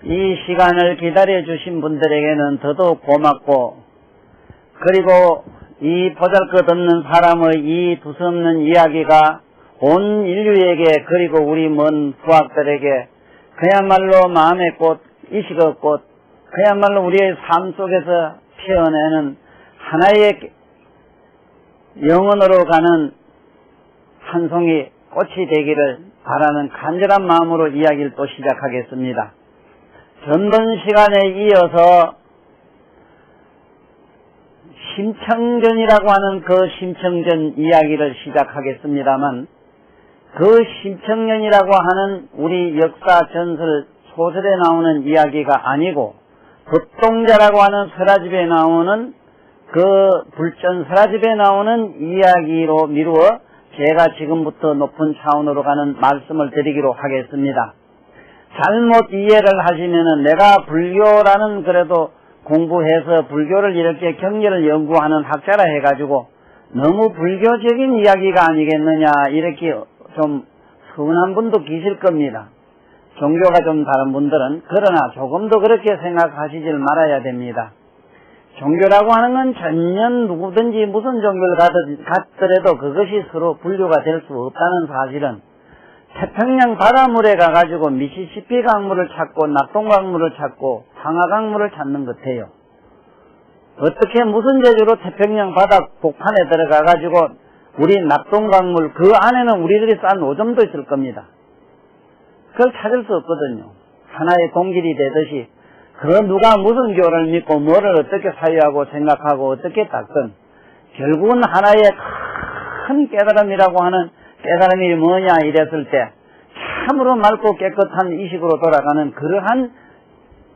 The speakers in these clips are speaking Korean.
이 시간을 기다려 주신 분들에게는 더더욱 고맙고, 그리고 이 보잘것없는 사람의 이 두서없는 이야기가 온 인류에게, 그리고 우리 먼 후학들에게 그야말로 마음의 꽃, 이식의 꽃, 그야말로 우리의 삶 속에서 피어내는 하나의 영원으로 가는 한 송이 꽃이 되기를 바라는 간절한 마음으로 이야기를 또 시작하겠습니다. 전번 시간에 이어서 심청전이라고 하는 그 심청전 이야기를 시작하겠습니다만, 그 심청전이라고 하는 우리 역사 전설 소설에 나오는 이야기가 아니고 법동자라고 하는 설화집에 나오는 그 불전 설화집에 나오는 이야기로 미루어 제가 지금부터 높은 차원으로 가는 말씀을 드리기로 하겠습니다. 잘못 이해를 하시면은 내가 불교라는 그래도 공부해서 불교를 이렇게 경전을 연구하는 학자라 해가지고 너무 불교적인 이야기가 아니겠느냐, 이렇게 좀 서운한 분도 계실 겁니다. 종교가 좀 다른 분들은. 그러나 조금 더 그렇게 생각하시질 말아야 됩니다. 종교라고 하는 건 전혀 누구든지 무슨 종교를 갖더라도 그것이 서로 분류가 될 수 없다는 사실은 태평양 바닷물에 가가지고 미시시피 강물을 찾고 낙동강물을 찾고 황하강물을 찾는 것 같아요. 어떻게 무슨 재주로 태평양 바다 복판에 들어가가지고 우리 낙동강물 그 안에는 우리들이 싼 오점도 있을 겁니다. 그걸 찾을 수 없거든요. 하나의 동질이 되듯이 그 누가 무슨 교를 믿고 뭐를 어떻게 사유하고 생각하고 어떻게 닦든 결국은 하나의 큰 깨달음이라고 하는 깨달음이 뭐냐 이랬을 때 참으로 맑고 깨끗한 이식으로 돌아가는 그러한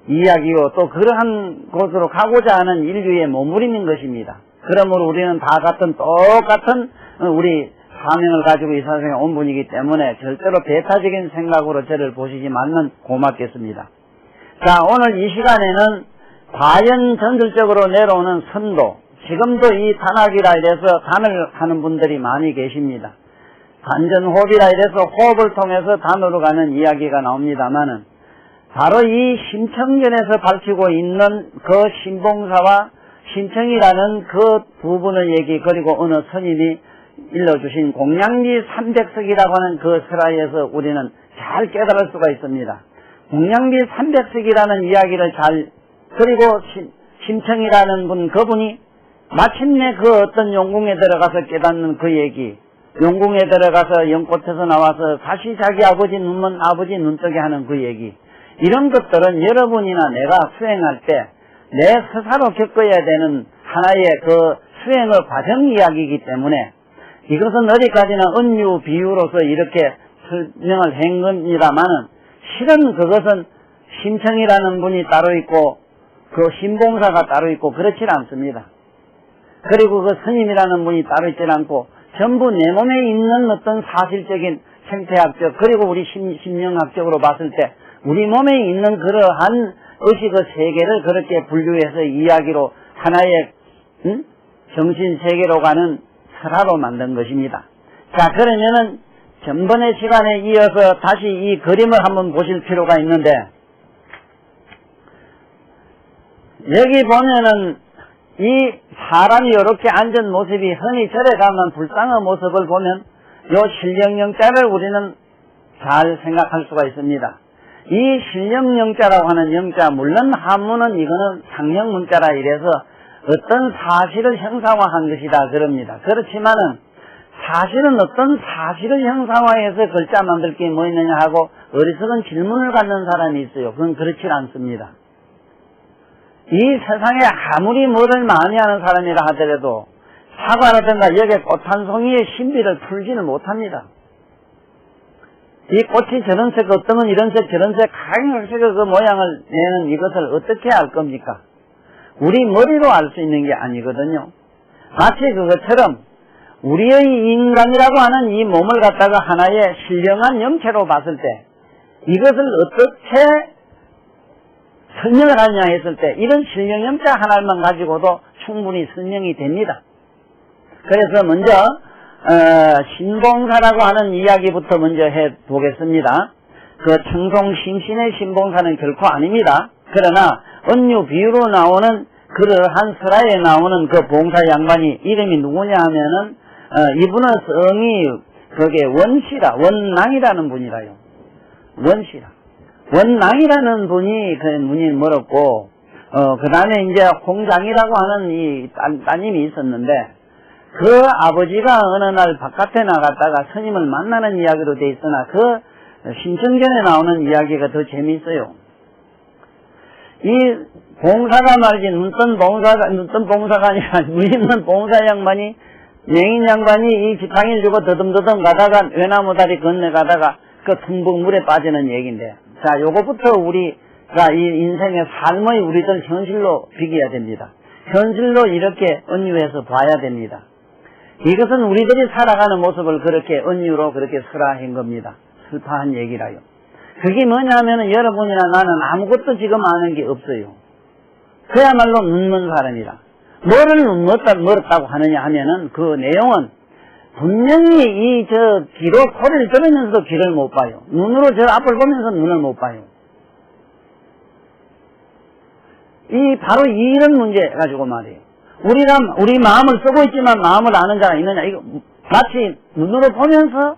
이야기요, 또 그러한 곳으로 가고자 하는 인류의 몸부림인 것입니다. 그러므로 우리는 다 같은 똑같은 우리 사명을 가지고 이 세상에 온 분이기 때문에 절대로 배타적인 생각으로 저를 보시지 말면 고맙겠습니다. 자, 오늘 이 시간에는 과연 전설적으로 내려오는 선도, 지금도 이 단학이라 이래서 단을 하는 분들이 많이 계십니다. 단전호흡이라 이래서 호흡을 통해서 단으로 가는 이야기가 나옵니다만은 바로 이 심청전에서 밝히고 있는 그 신봉사와 심청이라는 그 두 분의 얘기, 그리고 어느 스님이 일러주신 공양미 300석이라고 하는 그 설화에서 우리는 잘 깨달을 수가 있습니다. 공양미 300석이라는 이야기를 그리고 심청이라는 분, 그분이 마침내 그 어떤 용궁에 들어가서 깨닫는 그 얘기, 용궁에 들어가서 연꽃에서 나와서 다시 자기 아버지 눈먼 아버지 눈뜨게 하는 그 얘기, 이런 것들은 여러분이나 내가 수행할 때 내 스스로 겪어야 되는 하나의 그 수행의 과정 이야기이기 때문에 이것은 어디까지나 은유 비유로서 이렇게 설명을 한 겁니다만은 실은 그것은 심청이라는 분이 따로 있고 그 신봉사가 따로 있고 그렇지 않습니다. 그리고 그 스님이라는 분이 따로 있지 않고 전부 내 몸에 있는 어떤 사실적인 생태학적, 그리고 우리 심령학적으로 봤을 때 우리 몸에 있는 그러한 의식의 세계를 그렇게 분류해서 이야기로 하나의 정신세계로 가는 설화로 만든 것입니다. 자, 그러면은 전번의 시간에 이어서 다시 이 그림을 한번 보실 필요가 있는데, 여기 보면은 이 사람이 이렇게 앉은 모습이 흔히 절에 가면 불상의 모습을 보면 요 신령영자를 우리는 잘 생각할 수가 있습니다. 이 신령영자라고 하는 영자, 물론 한문은 이거는 상형문자라 이래서 어떤 사실을 형상화한 것이다 그럽니다. 그렇지만은 사실은 어떤 사실을 형상화해서 글자 만들 게 뭐 있느냐 하고 어리석은 질문을 갖는 사람이 있어요. 그건 그렇지 않습니다. 이 세상에 아무리 뭐를 많이 하는 사람이라 하더라도 사과라든가 여기에 꽃 한 송이의 신비를 풀지는 못합니다. 이 꽃이 저런 색, 어떤 건 이런 색, 저런 색, 강색의 그 모양을 내는 이것을 어떻게 알 겁니까? 우리 머리로 알 수 있는 게 아니거든요. 마치 그것처럼 우리의 인간이라고 하는 이 몸을 갖다가 하나의 신령한 염체로 봤을 때 이것을 어떻게 설명을 하느냐 했을 때 이런 신령 염자 하나만 가지고도 충분히 설명이 됩니다. 그래서 먼저 신봉사라고 하는 이야기부터 먼저 해보겠습니다. 그 청송 심신의 신봉사는 결코 아닙니다. 그러나 은유 비유로 나오는 그러한 설화에 나오는 그 봉사 양반이 이름이 누구냐 하면은 이분의 성이 그게 원낭이라는 분이라요. 원낭이라는 분이 그 문이 멀었고 그 다음에 이제 홍장이라고 하는 이 따님이 있었는데 그 아버지가 어느 날 바깥에 나갔다가 스님을 만나는 이야기로 돼 있으나 그 신청전에 나오는 이야기가 더 재미있어요. 이 봉사가 말이지 눈뜬 봉사가 아니라 물있는 봉사 양반이 맹인 양반이 이 지팡이를 주고 더듬더듬 가다가 외나무다리 건너가다가 그 tum벅 물에 빠지는 얘기인데, 자, 요거부터 우리가 이 인생의 삶의 우리들 현실로 비교해야 됩니다. 현실로 이렇게 은유해서 봐야 됩니다. 이것은 우리들이 살아가는 모습을 그렇게 은유로 그렇게 설화한 겁니다. 슬퍼한 얘기라요. 그게 뭐냐면은 여러분이나 나는 아무것도 지금 아는 게 없어요. 그야말로 눈먼 사람이라. 뭐를 멀었다고 하느냐 하면은 그 내용은 분명히 귀로 소리를 들으면서도 귀를 못 봐요. 눈으로 저 앞을 보면서 눈을 못 봐요. 바로 이런 문제 가지고 말이에요. 우리 마음을 쓰고 있지만 마음을 아는 자가 있느냐. 이거 마치 눈으로 보면서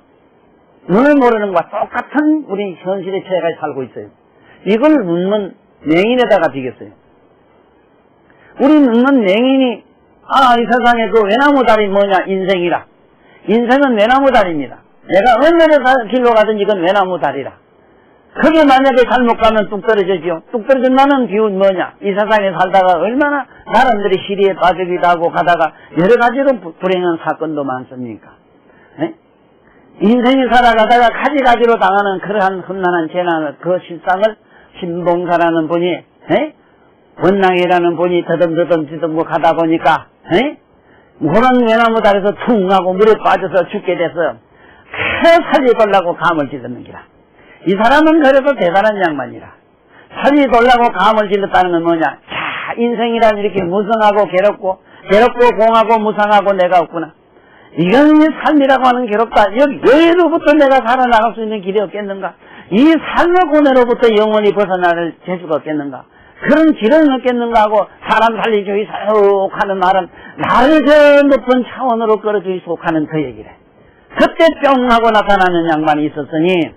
눈을 모르는 것과 똑같은 우리 현실의 체계에 살고 있어요. 이걸 눈먼 맹인에다가 비겼어요. 우리 눈먼 맹인이 이 세상에 그 외나무다리 뭐냐 인생이라. 인생은 외나무다리입니다. 내가 어느 길로 가든지 이건 외나무다리라. 그게 만약에 잘못 가면 뚝 떨어지죠. 뚝 떨어진다는 비유는 뭐냐. 이 세상에 살다가 얼마나 사람들이 시리에 빠지기도 하고 가다가 여러 가지로 불행한 사건도 많습니까. 네? 인생이 살아가다가 가지가지로 당하는 그러한 험난한 재난을 그 실상을 신봉사라는 분이 원낭이라는 분이 더듬더듬 가다 보니까 그런 외나무다리에서 퉁 하고 물에 빠져서 죽게 돼서 살려달라고 감을 질렀는 기라. 이 사람은 그래도 대단한 양반이라. 살려달라고 감을 질렀다는 건 뭐냐. 자, 인생이란 이렇게 무성하고 괴롭고 공하고 무상하고 내가 없구나. 이건 삶이라고 하는 괴롭다. 여기로부터 내가 살아나갈 수 있는 길이 없겠는가. 이 삶의 고뇌로부터 영원히 벗어나를 재주가 없겠는가. 그런 길을 얻겠는가 하고 사람 살리주의소 하는 말은 나를 저 높은 차원으로 끌어주의소 하는 그 얘기래. 그때 뿅 하고 나타나는 양반이 있었으니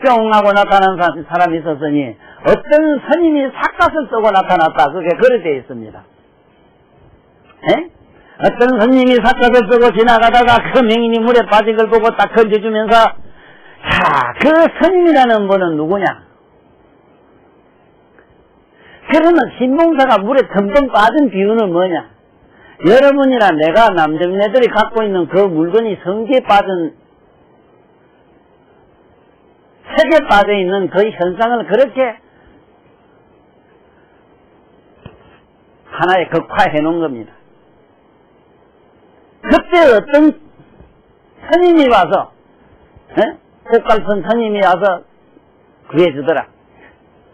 뿅 하고 나타나는 사람이 있었으니 어떤 스님이 삿갓을 쓰고 나타났다. 그게 그렇게 되어 있습니다. 어떤 스님이 삿갓을 쓰고 지나가다가 그 맹인이 물에 빠진 걸 보고 딱 건져주면서 자, 그 스님이라는 분은 누구냐? 그러면 신봉사가 물에 덤덤 빠진 비유는 뭐냐? 여러분이나 내가 남정네들이 갖고 있는 그 물건이 성기에 빠진 색에 빠져있는 그 현상을 그렇게 하나에 극화해 놓은 겁니다. 그때 어떤 스님이 와서 꽃갈선 스님이 와서 구해주더라.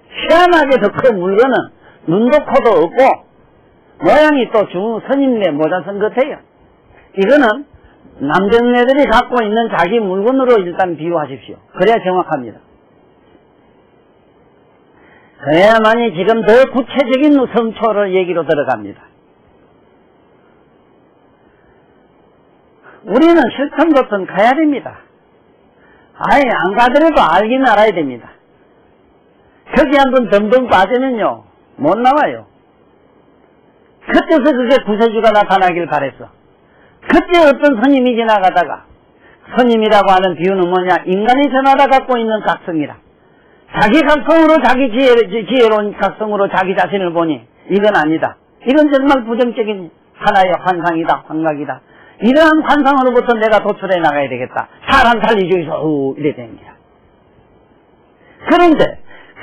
희한하게도 그 물건은 눈도 코도 없고 모양이 또 스님네 모자선 같아요. 이거는 남정네들이 갖고 있는 자기 물건으로 일단 비유하십시오. 그래야 정확합니다. 그래야만이 지금 더 구체적인 성초를 얘기로 들어갑니다. 우리는 실천 것은 가야 됩니다. 아예 안 가더라도 알긴 알아야 됩니다. 거기 한번 덤덤 빠지면요 못 나와요. 그때서 그게 구세주가 나타나길 바랬어. 그때 어떤 스님이 지나가다가 스님이라고 하는 비유는 뭐냐. 인간이 전하다 갖고 있는 각성이라. 자기 각성으로 자기 지혜로운 각성으로 자기 자신을 보니 이건 아니다. 이건 정말 부정적인 하나의 환상이다. 환각이다. 이러한 환상으로부터 내가 도출해 나가야 되겠다. 사람 살리주의소 이래 되는 거야. 그런데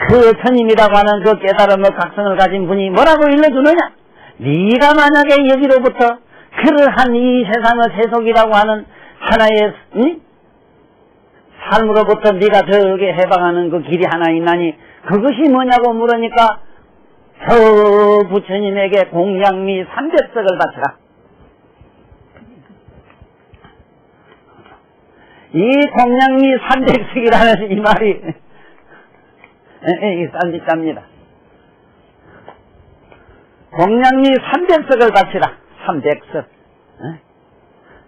그 스님이라고 하는 그 깨달음의 각성을 가진 분이 뭐라고 일러주느냐. 네가 만약에 여기로부터 그러한 이 세상의 세속이라고 하는 하나의 삶으로부터 네가 저게 해방하는 그 길이 하나 있나니 그것이 뭐냐고 물으니까 저 부처님에게 공양미 300석을 바쳐라. 이 공양미 300석이라는 이 말이 이 쌀밑자입니다. 공양미 300석을 바치라. 300석.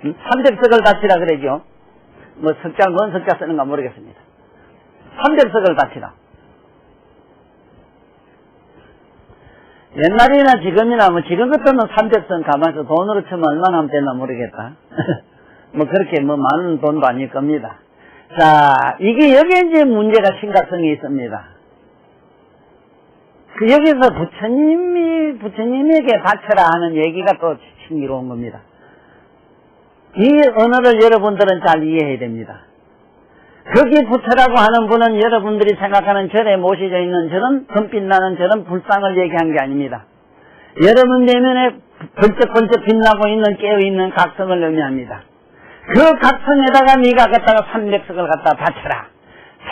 300석을 바치라 그러죠. 뭐 석자, 뭔 석자 쓰는가 모르겠습니다. 300석을 바치라. 옛날이나 지금이나 뭐 지금 같으면 300석 가만해서 돈으로 치면 얼마나 하면 되나 모르겠다. 뭐 그렇게 뭐 많은 돈도 아닐 겁니다. 자, 이게 여기에 이제 문제가 심각성이 있습니다. 그 여기서 부처님에게 바쳐라 하는 얘기가 또 신기로운 겁니다. 이 언어를 여러분들은 잘 이해해야 됩니다. 거기 부처라고 하는 분은 여러분들이 생각하는 절에 모셔져 있는 저런 금빛나는 저런 불상을 얘기한 게 아닙니다. 여러분 내면에 번쩍번쩍 빛나고 있는 깨어있는 각성을 의미합니다. 그 각성에다가 네가 갖다가 300석을 갖다 바쳐라.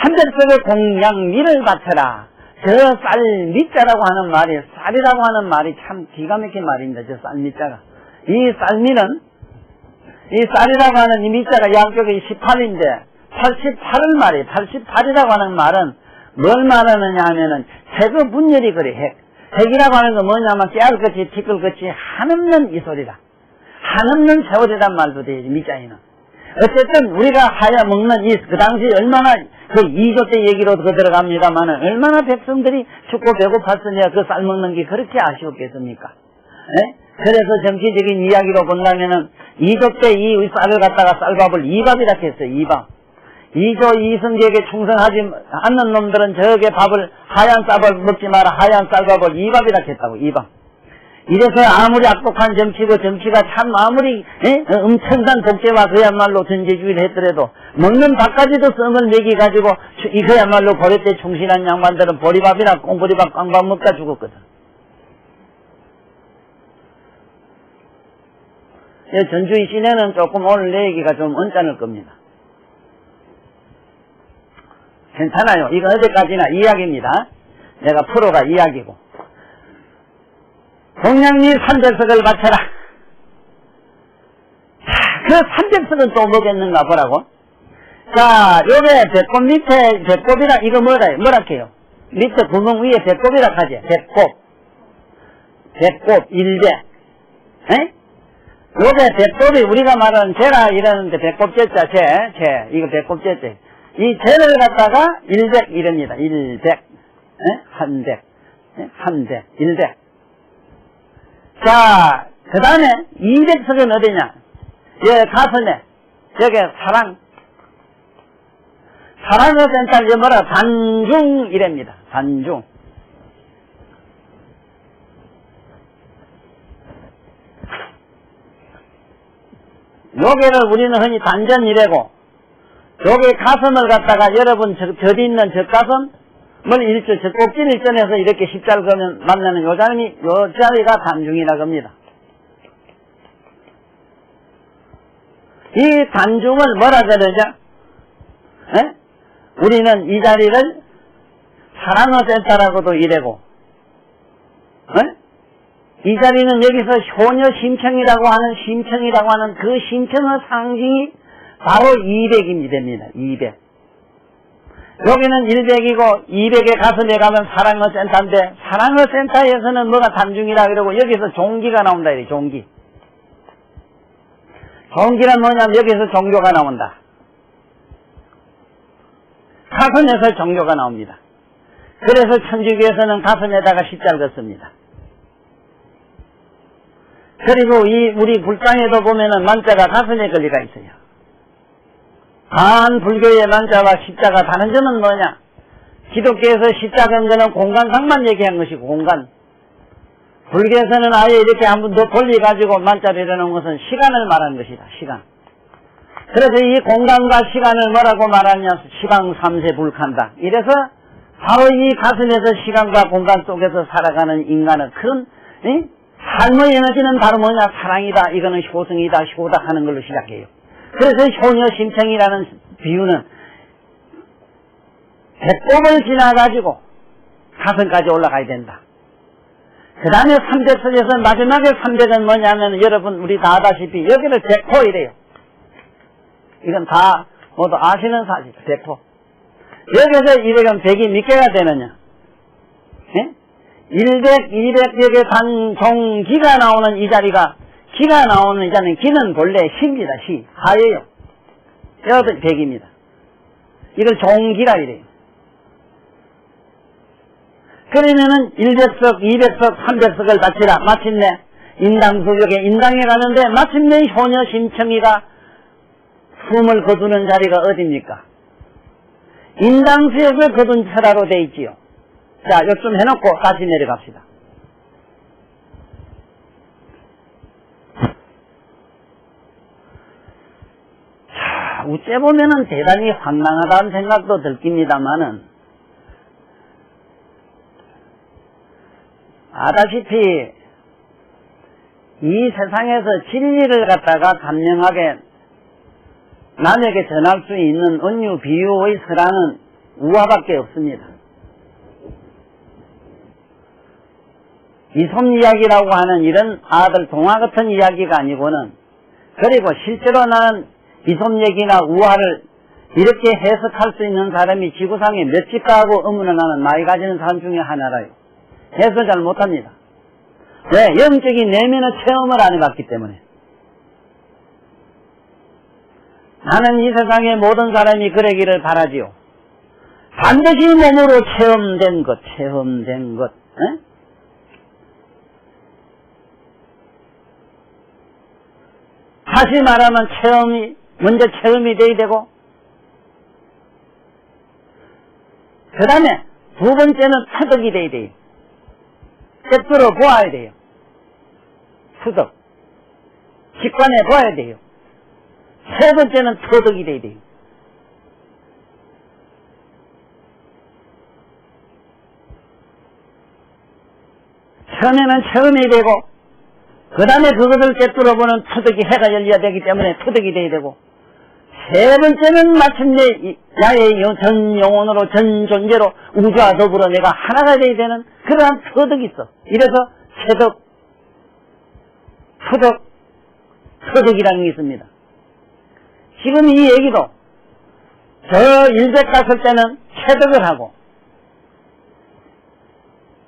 300석의 공양미를 바쳐라. 저 쌀미자라고 하는 말이, 쌀이라고 하는 말이 참 기가 막힌 말입니다. 저 쌀미자가. 이 쌀미는, 이 쌀이라고 하는 이 미자가 양쪽에 18인데 88을 말해. 88이라고 하는 말은 뭘 말하느냐 하면은 핵의 분열이 그래. 핵이라고 하는 건 뭐냐면 깨알같이 티끌같이 한없는 이 소리다. 한없는 세월이란 말도 되지, 미자에는. 어쨌든 우리가 하야 먹는 그 당시 얼마나 그 2조 때 얘기로 들어갑니다만은 얼마나 백성들이 춥고 배고팠으냐 그 쌀 먹는 게 그렇게 아쉬웠겠습니까? 네? 그래서 정치적인 이야기로 본다면은 2조 때 이 쌀을 갖다가 쌀밥을 2밥이라 했어요. 2밥. 2조 이성계에게 충성하지 않는 놈들은 저게 밥을 하얀 쌀밥을 먹지 마라. 하얀 쌀밥을 2밥이라 했다고. 2밥. 이래서 아무리 악독한 정치고 정치가 참 아무리 엄청난 독재와 그야말로 전제주의를 했더라도 먹는 밥까지도 썸을 먹이가지고 그야말로 고려 때 충실한 양반들은 보리밥이나 꽁보리밥 꽝밥 먹다 죽었거든. 전주의 시내는 조금 오늘 내 얘기가 좀 언짢을 겁니다. 괜찮아요. 이건 어제까지나 이야기입니다. 내가 프로가 이야기고. 공양미 300석을 바쳐라. 그 300석은 또 뭐겠는가 보라고. 자, 요게 배꼽 밑에, 배꼽이라, 이거 뭐라 해요? 밑에 구멍 위에 배꼽이라 하지. 배꼽, 일배. 에? 요게 배꼽이 우리가 말하는 재라 이러는데 배꼽 재자, 이거 배꼽 재자. 이 재를 갖다가 100 이럽니다. 100. 한백. 한백. 100. 자, 그 다음에 200석은 어디냐? 여기 가슴에, 여기 사랑의 센터, 뭐라, 단중, 이랍니다. 단중. 요게를 우리는 흔히 단전이라고, 요게 가슴을 갖다가 여러분 저 있는 저 가슴, 저 꼭지 일전에서 이렇게 십자를 그으면 만나는 요 자리가 단중이라고 합니다. 이 단중을 뭐라 그러죠? 우리는 이 자리를 사랑의 센터라고도 이래고, 이 자리는 여기서 효녀 심청이라고 하는 그 심청의 상징이 바로 200이 됩니다. 200. 여기는 100이고 200의 가슴에 가면 사랑의 센터인데 사랑의 센터에서는 뭐가 단중이라 그러고 여기서 종기가 나온다. 이래 종기. 종기란 뭐냐면 여기서 종교가 나온다. 가슴에서 종교가 나옵니다. 그래서 천주교에서는 가슴에다가 십자를 긋습니다. 그리고 우리 불상에도 보면은 만자가 가슴에 걸려가 있어요. 불교의 만자와 십자가 다른 점은 뭐냐? 기독교에서 십자가는 거는 공간상만 얘기한 것이고 공간. 불교에서는 아예 이렇게 한 번 더 돌려가지고 만자를 이뤄놓은 것은 시간을 말하는 것이다. 시간. 그래서 이 공간과 시간을 뭐라고 말하냐? 시방 삼세 불칸다. 이래서 바로 이 가슴에서 시간과 공간 속에서 살아가는 인간은 그런 삶의 에너지는 바로 뭐냐? 사랑이다. 이거는 효성이다. 효다 하는 걸로 시작해요. 그래서 효녀 심청이라는 비유는 배꼽을 지나가지고 가슴까지 올라가야 된다. 그 다음에 300석에서 마지막에 300은 뭐냐면 여러분 우리 다 아다시피 여기를 백포 이래요. 이건 다 모두 아시는 사실. 백포. 여기서 200은 100이 몇 개가 되느냐? 예? 100, 200여 개 단종기가 나오는 이 자리가, 기가 나오는 이 자리는 기는 본래 시입니다, 시. 하예요. 여기서 100입니다. 이걸 종기라 이래요. 그러면은 100석, 200석, 300석을 바치라. 마침내 인당수벽에 인당에 가는데 마침내 효녀 심청이가 숨을 거두는 자리가 어딥니까? 인당수역을 거둔 철화로 돼 있지요. 자, 요쯤 해놓고 다시 내려갑시다. 자, 우째 보면은 대단히 황당하다는 생각도 들깁니다만은, 아다시피 이 세상에서 진리를 갖다가 단명하게 남에게 전할 수 있는 은유 비유의 설화는 우화밖에 없습니다. 이솜 이야기라고 하는 이런 아들 동화 같은 이야기가 아니고는, 그리고 실제로 나는 이솜 얘기나 우화를 이렇게 해석할 수 있는 사람이 지구상에 몇 집가하고 의문을 나는 많이 가지는 사람 중에 하나라요. 해석을 잘 못합니다. 왜? 영적인 내면의 체험을 안 해봤기 때문에. 나는 이 세상의 모든 사람이 그러기를 바라지요. 반드시 몸으로 체험된 것, 에? 다시 말하면 먼저 체험이 돼야 되고, 그 다음에 두 번째는 터득이 돼야 돼요. 꿰뚫어 보아야 돼요. 터득. 직관해 보아야 돼요. 세 번째는 터득이 돼야 돼요. 처음에는 체험이 되고, 그 다음에 그것을 꿰뚫어보는 터득이 해가 열려야 되기 때문에 터득이 돼야 되고, 세 번째는 마침내 나의 전 영혼으로 전 존재로 우주와 더불어 내가 하나가 돼야 되는 그러한 터득이 있어. 이래서 체득, 터득이라는 게 있습니다. 지금 이 얘기도 저 100 갔을 때는 체득을 하고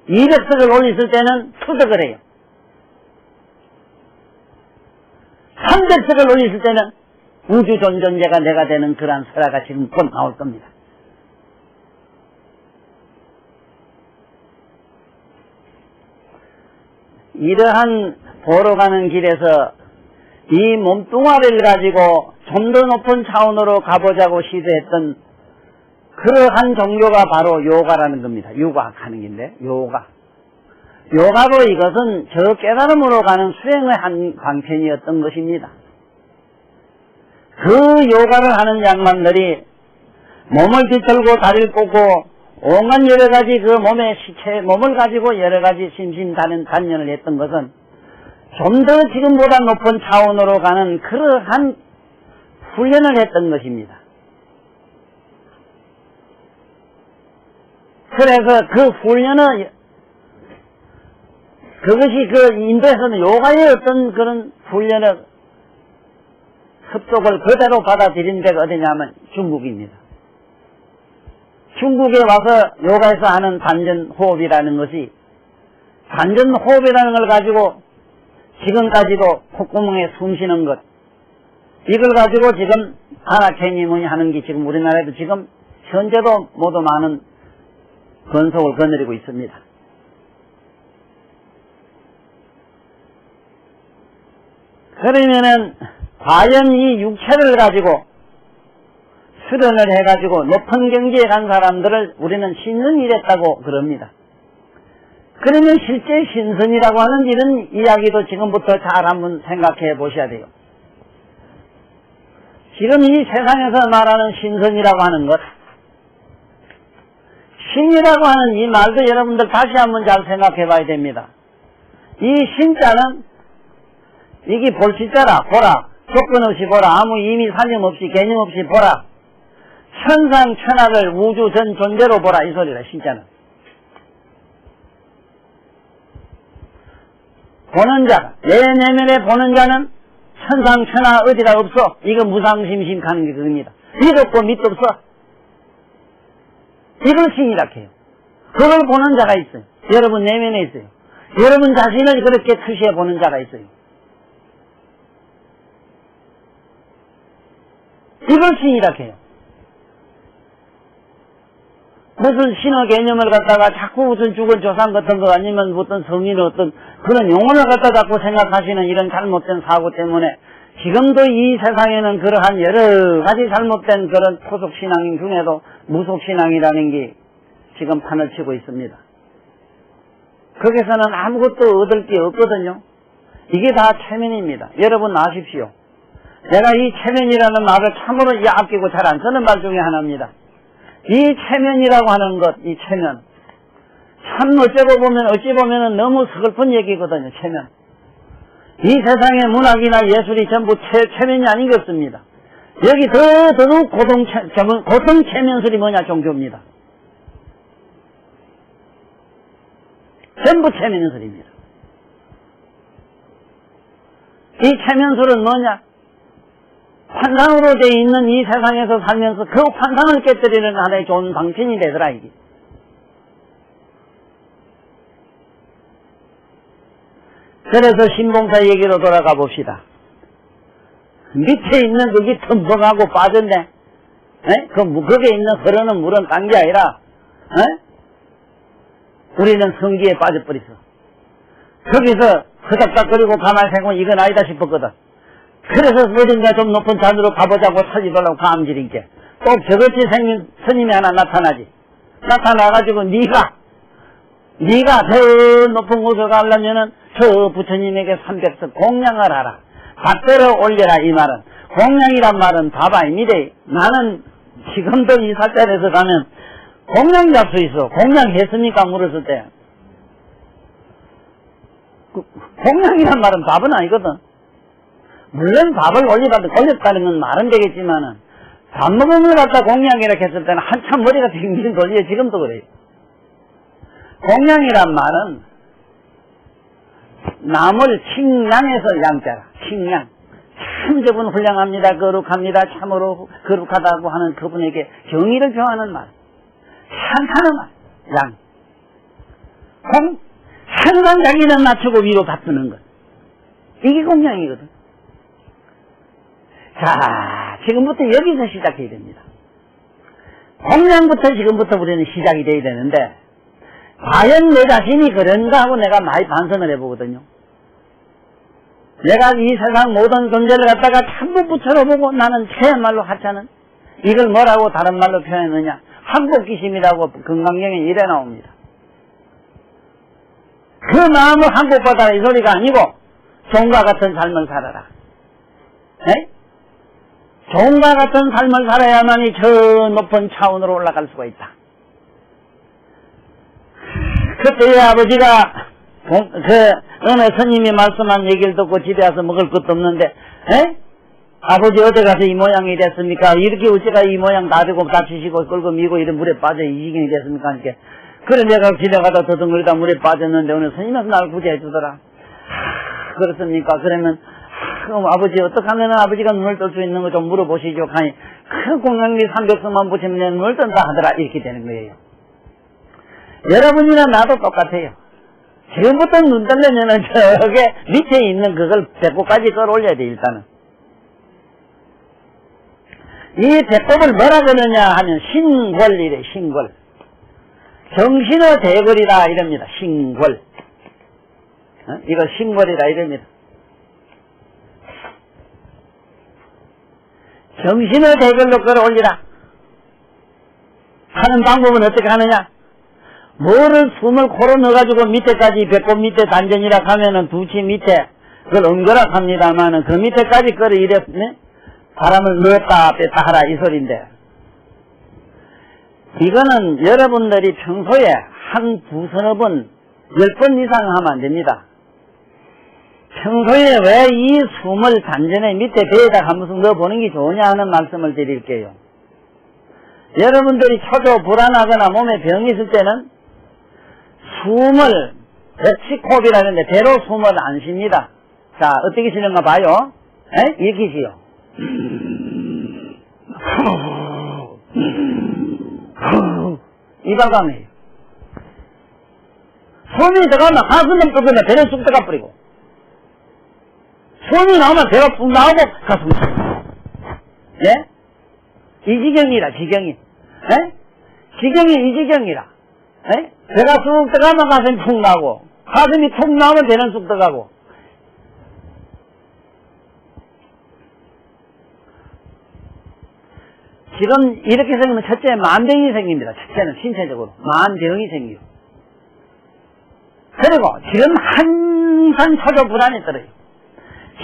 200석을 올렸을 때는 터득을 해요. 300석을 올렸을 때는 우주 존재가 내가 되는 그러한 설화가 지금 곧 나올 겁니다. 이러한 보러 가는 길에서 이 몸뚱아리를 가지고 좀 더 높은 차원으로 가보자고 시도했던 그러한 종교가 바로 요가라는 겁니다. 유과하는 긴데, 요가. 요가로 이것은 저 깨달음으로 가는 수행의 한 방편이었던 것입니다. 그 요가를 하는 양반들이 몸을 뒤틀고 다리를 꽂고 온갖 여러 가지 그 몸의 몸을 가지고 여러 가지 단련을 했던 것은 좀 더 지금보다 높은 차원으로 가는 그러한 훈련을 했던 것입니다. 그래서 그 훈련은 그것이 그 인도에서는 요가의 어떤 그런 훈련의 습속을 그대로 받아들인 데가 어디냐면 중국입니다. 중국에 와서 요가에서 하는 단전호흡이라는 것이, 단전호흡이라는 걸 가지고 지금까지도 콧구멍에 숨 쉬는 것, 이걸 가지고 지금 하나케님이 하는 게 지금 우리나라에도 지금 현재도 모두 많은 건속을 거느리고 있습니다. 그러면은 과연 이 육체를 가지고 수련을 해가지고 높은 경지에 간 사람들을 우리는 신선이랬다고 그럽니다. 그러면 실제 신선이라고 하는 이런 이야기도 지금부터 잘 한번 생각해 보셔야 돼요. 지금 이 세상에서 말하는 신선이라고 하는 것, 신이라고 하는 이 말도 여러분들 다시 한번 잘 생각해 봐야 됩니다. 이 신자는 이게 볼시자라, 보라, 조건 없이 보라, 아무 의미 살림 없이 개념 없이 보라, 천상천하를 우주 전 존재로 보라, 이 소리라. 신자는 보는 자, 내 내면에 보는 자는 천상천하 어디다 없어. 이거 무상심심 가는 게 그겁니다. 믿 없고 밑 없어. 이걸 신이라 해요. 그걸 보는 자가 있어요. 여러분 내면에 있어요. 여러분 자신을 그렇게 투시해 보는 자가 있어요. 이걸 신이라 해요. 무슨 신의 개념을 갖다가 자꾸 무슨 죽을 조상 같은 거 아니면 어떤 성인 어떤 그런 용어를 갖다 자꾸 생각하시는 이런 잘못된 사고 때문에 지금도 이 세상에는 그러한 여러 가지 잘못된 그런 토속신앙 중에도 무속신앙이라는 게 지금 판을 치고 있습니다. 거기서는 아무것도 얻을 게 없거든요. 이게 다 체면입니다. 여러분 아십시오. 내가 이 체면이라는 말을 참으로 아끼고 잘 안 쓰는 말 중에 하나입니다. 이 체면이라고 하는 것, 이 체면. 참 어찌 보면은 너무 서글픈 얘기거든요, 체면. 이 세상의 문학이나 예술이 전부 체면이 아니겠습니다. 여기 더더욱 고등 체면술이 뭐냐, 종교입니다. 전부 체면술입니다. 이 체면술은 뭐냐? 환상으로 되어 있는 이 세상에서 살면서 그 환상을 깨뜨리는 하나의 좋은 방편이 되더라, 이게. 그래서 신봉사 얘기로 돌아가 봅시다. 밑에 있는 그게 덤벙하고 빠졌네. 거기에 있는 흐르는 물은 딴 게 아니라, 우리는 성기에 빠져버렸어. 거기서 흐닥닥거리고 가만히 생각하면 이건 아니다 싶었거든. 그래서 어딘가 좀 높은 산으로 가보자고 찾아보려고 감지린게 또 저같이 생긴 스님이 하나 나타나지. 나타나가지고 네가 더 높은 곳을 가려면은 저 부처님에게 300석 공양을 하라. 받들어 올려라. 이 말은 공양이란 말은 답 아닙니다. 나는 지금도 이 사찰에서 가면 공양 잡수 있어. 공양했습니까? 물었을 때 공양이란 말은 답은 아니거든. 물론 밥을 올렸다는 건 말은 되겠지만은 밥 먹은 걸 갖다 공양이라고 했을 때는 한참 머리가 빙빙 돌려. 지금도 그래요. 공양이란 말은 남을 칭양해서 양자라. 칭양. 참 저분 훌륭합니다. 거룩합니다. 참으로 거룩하다고 하는 그분에게 정의를 표하는 말. 찬타는 말. 양. 항상 자기는 낮추고 위로 다투는 것. 이게 공양이거든. 자, 지금부터 여기서 시작해야 됩니다. 공양부터 지금부터 우리는 시작이 돼야 되는데, 과연 내 자신이 그런가 하고 내가 많이 반성을 해보거든요. 내가 이 세상 모든 존재를 갖다가 참고 붙여보고 나는 새야말로 하찮은, 이걸 뭐라고 다른 말로 표현했느냐? 한국기심이라고 건강경에 이래 나옵니다. 그 마음을 한국받아라 이 소리가 아니고 종과 같은 삶을 살아라. 네? 종과 같은 삶을 살아야만이 저 높은 차원으로 올라갈 수가 있다. 그때 아버지가 어느 스님이 말씀한 얘기를 듣고 집에 와서 먹을 것도 없는데, 아버지 어디 가서 이 모양이 됐습니까? 이렇게 어째가 이 모양 다 되고 다치시고 끌고 미고 이런 물에 빠져 이 지경이 됐습니까? 이렇게. 그래 내가 집에 가다 더듬거리다 물에 빠졌는데 오늘 스님은 날 구제해 주더라. 그렇습니까? 그러면 그럼 아버지 어떡하면 아버지가 눈을 뜰 수 있는 거 좀 물어보시죠. 하니 그 공양리 300석만 붙이면 내 눈을 뜬다 하더라. 이렇게 되는 거예요. 여러분이나 나도 똑같아요. 지금부터 눈 뜨려면은 저게 밑에 있는 그걸 배꼽까지 끌어올려야 돼. 일단은 이 배꼽을 뭐라 그러냐 하면 신궐이래. 신궐. 정신의 대궐이라 이럽니다. 신궐. 이걸 신궐이라 이럽니다. 정신의 대걸로 끌어올리라 하는 방법은 어떻게 하느냐? 뭐를 숨을 코로 넣어가지고 밑에까지 배꼽 밑에 단전이라 하면은 두치 밑에 그걸 엉거라 합니다만은 그 밑에까지 끌어일했네? 바람을 넣었다 뺐다 하라 이 소리인데, 이거는 여러분들이 평소에 한 두서너 번, 10번 이상 하면 안 됩니다. 평소에 왜 이 숨을 단전에 밑에 배에다 한 번씩 넣어보는 게 좋으냐 하는 말씀을 드릴게요. 여러분들이 초조 불안하거나 몸에 병이 있을 때는 숨을 배치코비라 하는데 배로 숨을 안 쉽니다. 자, 어떻게 쉬는가 봐요. 이렇게 쉬요. 이발관이에요. 소음이 들어가면 가슴은 뜨거면 배는 쑥 들어가 버리고, 소음이 나오면 배가 푹 나오고 가슴이 예? 이 지경이라, 지경이. 예? 지경이 이 지경이라. 예? 배가 쑥 들어가면 가슴이 푹 나오고, 가슴이 푹 나오면 배는 쑥 들어가고. 지금 이렇게 생기면 첫째 만병이 생깁니다. 첫째는 신체적으로 만병이 생기고, 그리고 지금 항상 초조 불안이 들어요.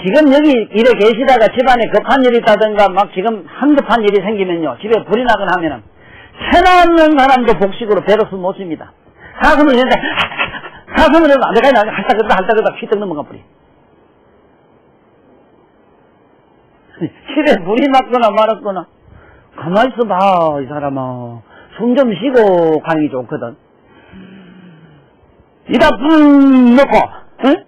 지금 여기 일에 계시다가 집안에 급한 일이 있다든가 막 지금 한급한 일이 생기면요, 집에 불이 나거나 하면은 채나 없는 사람도 복식으로 배로 숨 못 쉽니다. 가슴을 내는데 가슴을 내면 안 돼가 할딱거다 휘떡 넘어가 버려. 집에 불이 났거나 말았거나 가만히 있어봐. 이 사람아 숨 좀 쉬고 가는 게 좋거든. 이다 불 넣고 응?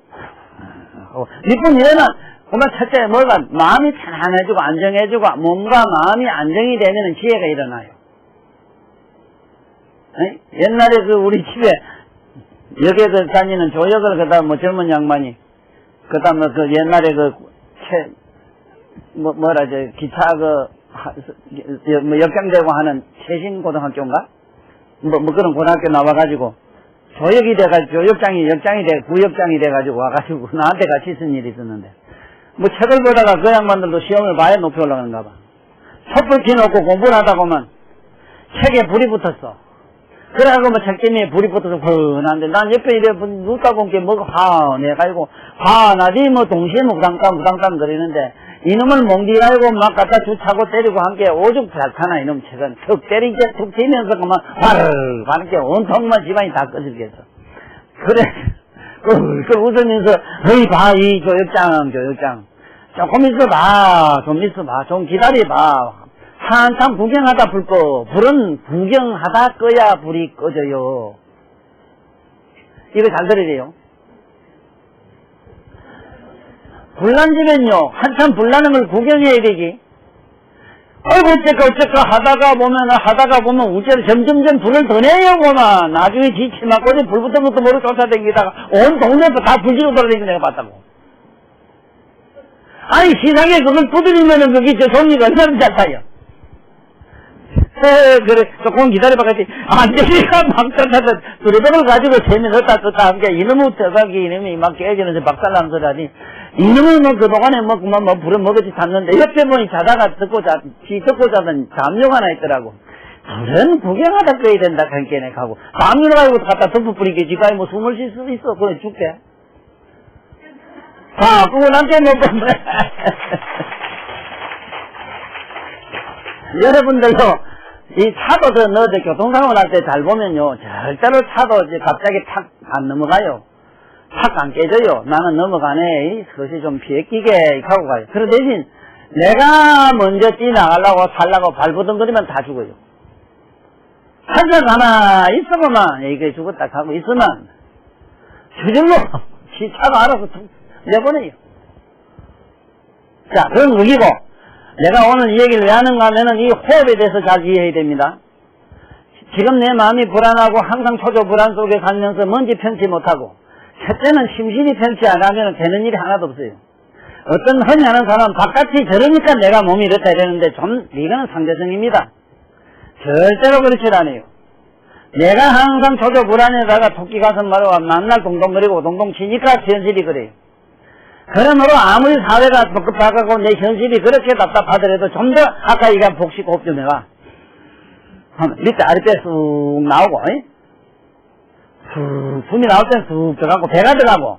이뿐 이래는 그만 첫째 뭐가 마음이 편안해지고 안정해지고 몸과 마음이 안정이 되면 지혜가 일어나요. 응? 옛날에 그 우리 집에 역에 다니는 조역을 그다음 뭐 젊은 양반이 그다음 그 옛날에 그 기차 뭐 역장되고 하는 최신고등학교인가? 뭐 그런 고등학교 나와가지고 조역이 돼가지고 구역장이 돼가지고 와가지고 나한테 같이 쓴 일이 있었는데, 뭐 책을 보다가 그 양반들도 시험을 봐야 높이 올라가는가 봐. 촛불 켜놓고 공부를 하다 보면 책에 불이 붙었어. 그래가지고 뭐 책점에 불이 붙어서 뻔한데 난 옆에 이래 눕다 본게 뭐가 화내가지고 화나지 뭐 동시에 무당땅 거리는데 이놈을 몽디가지고 막 갖다 주차고 때리고 한 게 오죽 잘타나 이놈 책은 툭 때리게 툭 튀면서 그만 화를 가는게 온통만 집안이 다 꺼질겠어. 그래 그 웃으면서 어이 봐 이 조역장 조금 있어봐 좀 기다려봐. 한참 구경하다 불 꺼. 불은 구경하다 꺼야 불이 꺼져요. 이거 잘 들으세요. 불난지면요, 한참 불나는 걸 구경해야 되지. 어이구, 어째까 하다가 보면, 우째로 점점점 불을 더 내요, 보면. 나중에 지치면, 꼬리 불 붙은 것도 모르고 쫓아다니다가, 온 동네에서 다 불지로 돌아다니는 거 내가 봤다고. 아니, 시상에 그걸 두드리면은 그게 저 종이가 얼마나 잘 타요. 그래, 조금 기다려봐, 같이. 안 되니까 막 쫓아서, 두리번을 가지고 세면 넣다 함께, 이놈의 떠가기, 이놈이 막 깨지는데 박살난 소리 하니, 이놈이 뭐 그동안에 뭐 그만 뭐 불을 먹었지 잤는데, 옆에 보니 자다가 듣고 자던 담요 하나 있더라고. 불은 구경하다 꺼야 된다, 그렇게 하고. 담요를 가지고 갖다 덮어뿌리게, 지가 뭐 숨을 쉴 수도 있어, 그래, 죽게. 그거 남자 못 본다. 여러분들도, 이 차도 너저 교통사고 날 때 잘 보면요, 절대로 차도 이제 갑자기 팍 안 넘어가요. 팍 안 깨져요. 나는 넘어가네. 그것이 좀 피해 끼게 하고 가요. 그러 대신 내가 먼저 뛰나가려고 살라고 발부둥거리면 다 죽어요. 한적 하나 있어보면 이게 죽었다 하고 있으면 저절로 지 차가 알아서 내보내요. 자, 그런 의기고, 내가 오늘 이 얘기를 왜 하는가 하면은 이 호흡에 대해서 잘 이해해야 됩니다. 지금 내 마음이 불안하고 항상 초조 불안 속에 가면서 뭔지 편치 못하고, 첫째는 심신이 편치 안 하면 되는 일이 하나도 없어요. 어떤 흔히 하는 사람은 바깥이 저러니까 내가 몸이 이렇다 이러는데 좀 이거는 상대성입니다. 절대로 그렇지 않아요. 내가 항상 초조 불안에다가 토끼 가슴 말고 만날 동동거리고 동동 치니까 현실이 그래요. 그러므로 아무리 사회가 복잡하고 내 현실이 그렇게 답답하더라도 좀 더 아까 얘기한 복식 호흡 좀 해봐. 밑에 아랫배 쑥 나오고, 숨이 나올 땐 쑥 들어가고 배가 들어가고.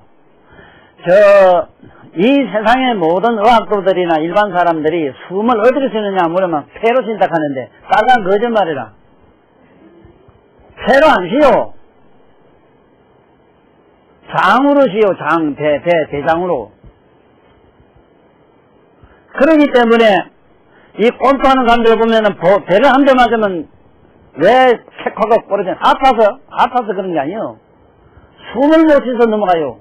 이 세상의 모든 의학도들이나 일반 사람들이 숨을 어디로 쉬느냐 물으면 폐로 쉰다 하는데 빨간 거짓말이라. 폐로 안 쉬요. 장으로 쉬요. 대장으로. 그러기 때문에 이 꼼수하는 사람들 보면은 배를 한 대 맞으면 왜 쾌커가 꼬르지? 아파서 그런 게 아니에요. 숨을 못 쉬어서 넘어가요.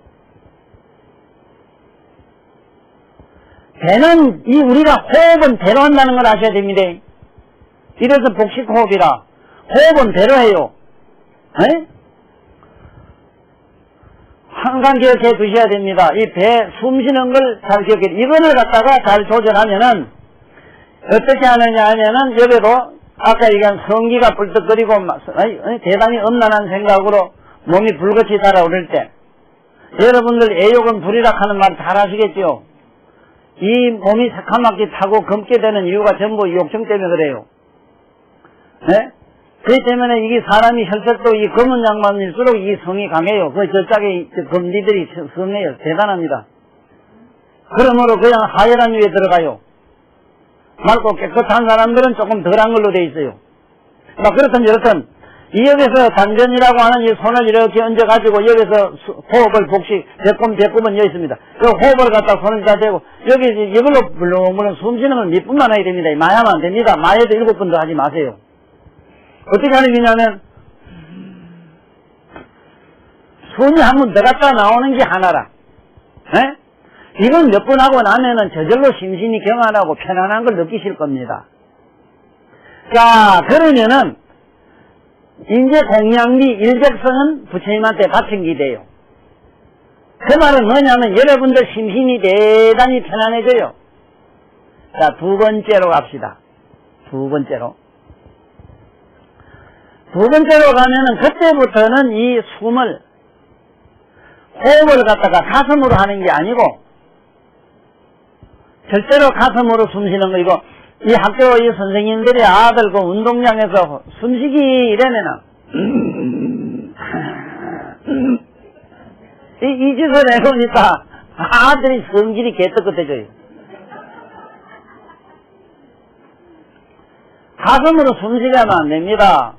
배는 우리가 호흡은 배로 한다는 걸 아셔야 됩니다. 이래서 복식 호흡이라 호흡은 배로 해요. 에? 항상 기억해 두셔야 됩니다. 이 배 숨쉬는 걸 잘 기억해. 이거를 갖다가 잘 조절하면은 어떻게 하느냐 하면은 여기도 아까 얘기한 성기가 뿔떡거리고 대단히 엄난한 생각으로 몸이 불같이 달아오를 때 여러분들 애욕은 불이라 하는 말 잘 아시겠죠? 이 몸이 새카맣게 타고 검게 되는 이유가 전부 욕정 때문에 그래요. 네? 그렇기 때문에 이게 사람이 혈색도 이 검은 양반일수록 이 성이 강해요. 그 저짝에 검리들이 성해요. 대단합니다. 그러므로 그냥 하열한 위에 들어가요. 맑고 깨끗한 사람들은 조금 덜한 걸로 돼 있어요. 그렇든 저렇든 이 여기서 단전이라고 하는 이 손을 이렇게 얹어가지고 여기서 호흡을 배꼽은 여기 있습니다. 그 호흡을 갖다 손을 다 대고 여기 이걸로 물렁물렁 숨 쉬는 건 몇 분만 해야 됩니다. 마야만 안 됩니다. 마야도 7번도 하지 마세요. 어떻게 하는 거냐면 손이 한 번 들어갔다 나오는 게 하나라. 에? 이건 몇 번 하고 나면은 저절로 심신이 경안하고 편안한 걸 느끼실 겁니다. 자, 그러면은 이제 공양미 일적성은 부처님한테 바친 게 돼요. 그 말은 뭐냐면 여러분들 심신이 대단히 편안해져요. 자, 두 번째로 갑시다. 두 번째로 가면은 그때부터는 이 숨을 호흡을 갖다가 가슴으로 하는 게 아니고 절대로 가슴으로 숨 쉬는 거 이거 이 학교 이 선생님들이 아들 그 운동장에서 숨쉬기 이러면은 이 짓을 해보니까 아들이 성질이 개떡같아져요. 가슴으로 숨쉬게 하면 안 됩니다.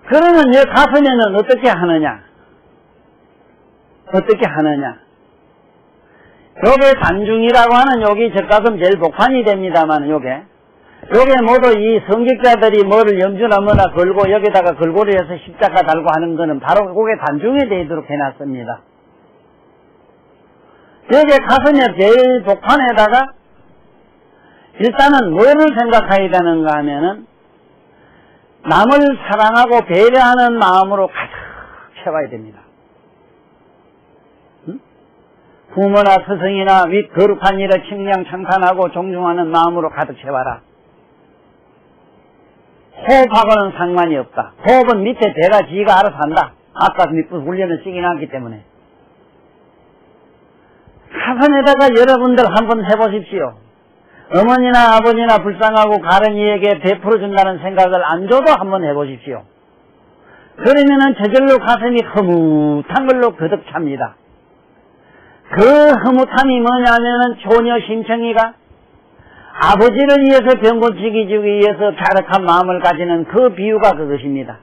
그러면 이 가슴에는 어떻게 하느냐? 요게 단중이라고 하는 여기 젖가슴 제일 복판이 됩니다만 요게 모두 이 성직자들이 뭐를 염주나 뭐나 걸고 여기다가 걸고를 해서 십자가 달고 하는 거는 바로 요게 단중에 되도록 해놨습니다. 여기 가슴에 제일 복판에다가 일단은 뭐를 생각해야 되는가 하면은 남을 사랑하고 배려하는 마음으로 가득 채워야 됩니다. 부모나 스승이나 윗 거룩한 일을 칭량 청탄하고 존중하는 마음으로 가득 채워라. 호흡하고는 상관이 없다. 호흡은 밑에 배가 지가 알아서 한다. 아까 밑부 훈련을 시키긴 하기 때문에. 가슴에다가 여러분들 한번 해보십시오. 어머니나 아버지나 불쌍하고 가른이에게 베풀어준다는 생각을 안 줘도 한번 해보십시오. 그러면은 저절로 가슴이 흐뭇한 걸로 거듭 찹니다. 그 흐뭇함이 뭐냐면은 초녀 심청이가 아버지를 위해서 병곤치기 주기 위해서 갸륵한 마음을 가지는 그 비유가 그것입니다.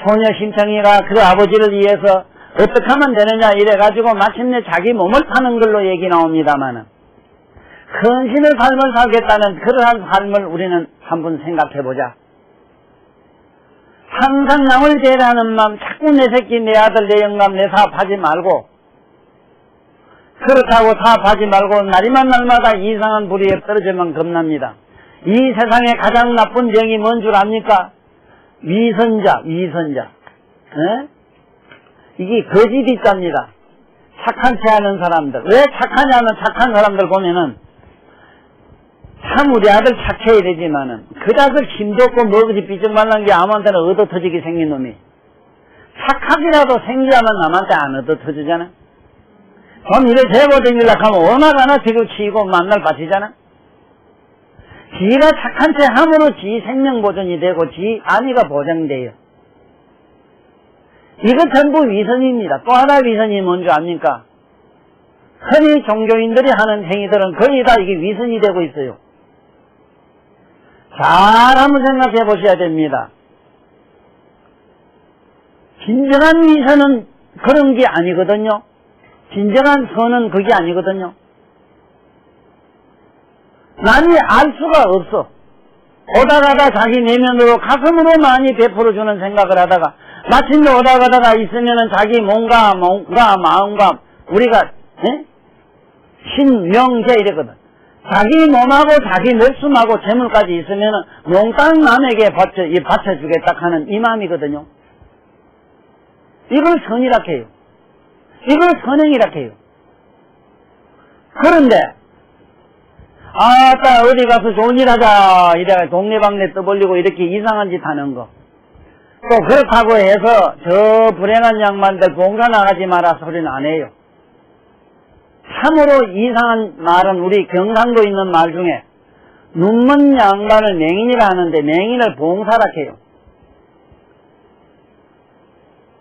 초녀 심청이가 그 아버지를 위해서 어떻게 하면 되느냐 이래가지고 마침내 자기 몸을 파는 걸로 얘기 나옵니다만은 헌신의 삶을 살겠다는 그러한 삶을 우리는 한번 생각해보자. 항상 남을 대하는 마음, 자꾸 내 새끼, 내 아들, 내 영감, 내 사업하지 말고 그렇다고 사업하지 말고 날마다 이상한 불의에 떨어지면 겁납니다. 이 세상에 가장 나쁜 병이 뭔 줄 압니까? 위선자. 에? 이게 거짓이자입니다. 착한 체 하는 사람들. 왜 착하냐면 착한 사람들 보면은 참 우리 아들 착해야 되지만은 그 자식 힘도 없고 머그지 삐쩍말란 게 아무한테나 얻어터지게 생긴 놈이 착하기라도 생기하면 남한테 안 얻어터지잖아. 그럼 이래 재고 댕기려고 하면 얼마나 뒤로 치고 만날 바치잖아. 지가 착한 체 함으로 지 생명 보존이 되고 지 안위가 보장돼요. 이거 전부 위선입니다. 또 하나 위선이 뭔지 압니까? 흔히 종교인들이 하는 행위들은 거의 다 이게 위선이 되고 있어요. 잘 한번 생각해 보셔야 됩니다. 진정한 위선은 그런 게 아니거든요. 진정한 선은 그게 아니거든요. 남이 알 수가 없어. 오다가다 자기 내면으로 가슴으로 많이 베풀어주는 생각을 하다가 마침내 오다가다가 있으면은 자기 몸과 마음과 우리가 신명제 이랬거든. 자기 몸하고 자기 목숨하고 재물까지 있으면 몽땅 남에게 바쳐주겠다 하는 이 마음이거든요. 이걸 선이라 해요. 이걸 선행이라 해요. 그런데 아따 어디 가서 좋은 일 하자 이래 동네방네 떠벌리고 이렇게 이상한 짓 하는 거, 또 그렇다고 해서 저 불행한 양반들 봉사 나가지 마라 소리는 안 해요. 참으로 이상한 말은 우리 경상도 있는 말 중에 눈먼 양반을 맹인이라 하는데 맹인을 봉사라 해요.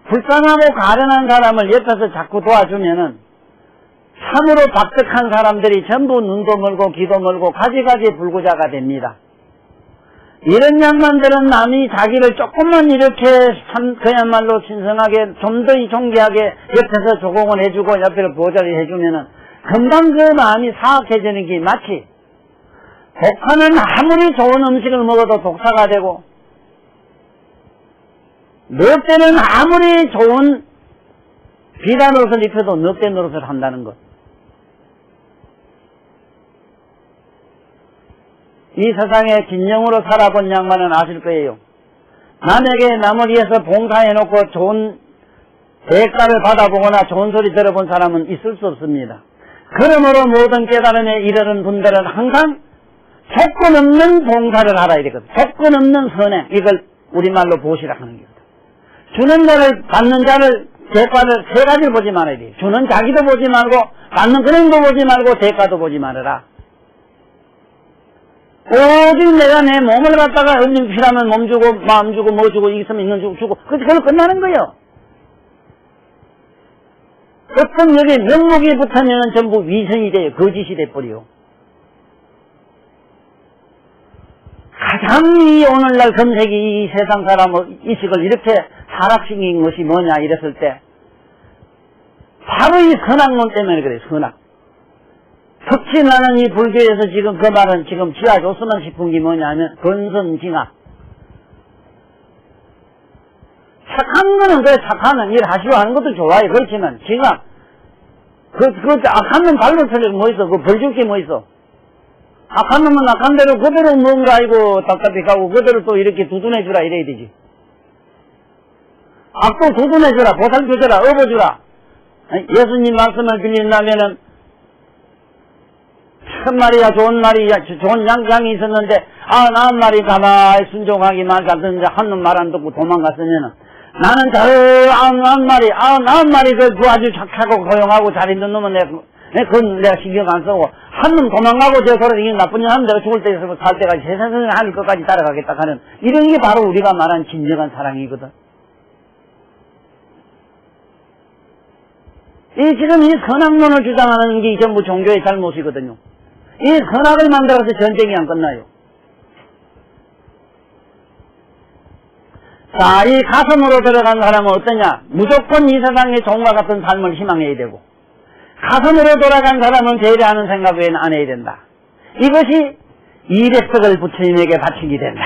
불쌍하고 가련한 사람을 옆에서 자꾸 도와주면은 참으로 박득한 사람들이 전부 눈도 멀고 귀도 멀고 가지가지 불구자가 됩니다. 이런 양반들은 남이 자기를 조금만 이렇게 참 그야말로 신성하게 좀 더 존귀하게 옆에서 조공을 해주고 옆에서 보좌를 해주면은 금방 그 마음이 사악해지는 게 마치 독하는 아무리 좋은 음식을 먹어도 독사가 되고 늑대는 아무리 좋은 비단 옷을 입혀도 늑대 노릇을 한다는 것. 이 세상에 진정으로 살아본 양반은 아실 거예요. 남에게 남을 위해서 봉사해놓고 좋은 대가를 받아보거나 좋은 소리 들어본 사람은 있을 수 없습니다. 그러므로 모든 깨달음에 이르는 분들은 항상 조건 없는 봉사를 하라 이랬거든. 조건 없는 선행, 이걸 우리말로 보시라 하는 거거든. 주는 자를 받는 자를 대가를 세 가지를 보지 말아야 돼. 주는 자기도 보지 말고 받는 그놈도 보지 말고 대가도 보지 말아라. 오직 내가 내 몸을 갖다가 음식 필요하면 몸 주고 마음 주고 뭐 주고 있으면 있는 주고 그걸로 끝나는 거예요. 어떤 여기 명목이 붙으면 전부 위선이 돼요. 거짓이 돼버려요. 가장 이 오늘날 금세기 이 세상 사람 의식을 이렇게 타락시킨 것이 뭐냐 이랬을 때 바로 이 선악론 때문에 그래요. 선악. 특히 나는 이 불교에서 지금 그 말은 지금 지어줬으면 싶은 게 뭐냐면 건선징악. 착한 거는 그래 착하면 일 하시오 하는 것도 좋아요. 그렇지만 징악 악한 놈 발로 틀리고 뭐 있어? 그 벌 줄 게 뭐 있어? 악한 놈은 악한 대로 그대로 뭔가 아이고 답답해 가고 그대로 또 이렇게 두둔해주라 이래야 되지. 악도 두둔해주라, 보살펴주라, 업어주라. 예수님 말씀을 빌린다면은 큰 말이야 좋은 말이야 좋은 양장이 있었는데 나한 말이 가만히 순종하기 말자 듣는데 한 놈 말 안 듣고 도망갔으면은 나는 나한 말이 그 아주 착하고 고용하고 잘 있는 놈은 그건 내가 신경 안 쓰고 한 놈 도망가고 저 소리 이게 나쁜 년 하면 내가 죽을 때에서 살 때까지 세상을 하늘 것까지 따라가겠다 하는 이런 게 바로 우리가 말한 진정한 사랑이거든. 지금 이 선악론을 주장하는 게 전부 종교의 잘못이거든요. 이 선악을 만들어서 전쟁이 안 끝나요. 자, 이 가슴으로 들어간 사람은 어떠냐? 무조건 이 세상의 종과 같은 삶을 희망해야 되고 가슴으로 돌아간 사람은 배려하는 생각 외에는 안 해야 된다. 이것이 200석을 부처님에게 바치게 된다.